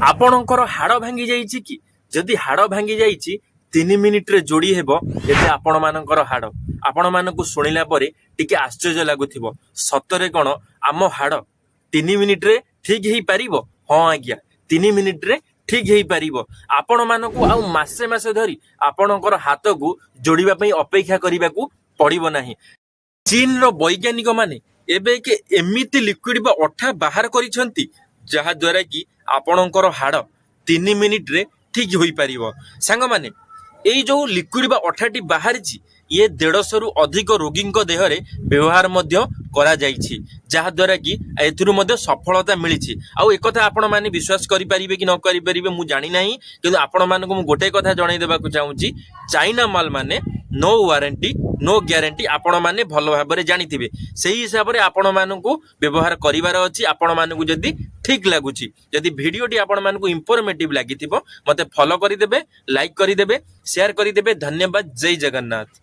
आपणकर हाड़ भांगी जाइए कि जदि हाड़ भांगी जाइए 3 मिनिट रे जोड़ी हेबो एबे आपण मानकर हाड़ आपण मानकु सुनिला परे टिके आश्चर्य लागुथिबो सतरे कोन आम हाड़ 3 मिनिट रे ठीक हेई परिबो। हाँ आज्ञा 3 मिनिट रे ठीक हेई परिबो। आपण मानकु आउ मासे मासे धरी आपणकर हाथ को जोड़िबा पई अपेक्षा करिबाकू पड़िबो नाही। चीन रो वैज्ञानिक माने एबे के एमिति लिक्विड बा अठा बाहर करिसंती जहा द्वारा कि आपणकर हाड़ 3 मिनिट रे ठीक होई परिबो। सांग माने एई जो लिक्विड बा अठाटी बाहरिछि ये 150 रु अधिक रोगी देहरे व्यवहार मध्य करा जाइछि जहा द्वारा कि एथिरु मध्य सफलता मिलिछि। आउ एक कथा आपण माने विश्वास करि परिबे कि न करि परिबे मु जानि नाही, किंतु आपण मानकु मु गोटे कथा जणाई देबाकू चाहूछि चाइना माल माने नो वारंटी नो ग्यारंटी आपण माने भलो भाबरे जानिथिबे। सेही हिसाब रे आपण मानकु व्यवहार करिवार अछि। आपण मानकु जदि ठीक लागुछि जदि वीडियोटी आपण मानकु इंफॉर्मेटिव लागिथिबो मते फॉलो करि देबे, लाइक करि देबे, शेयर करि देबे। धन्यवाद। जय जगन्नाथ।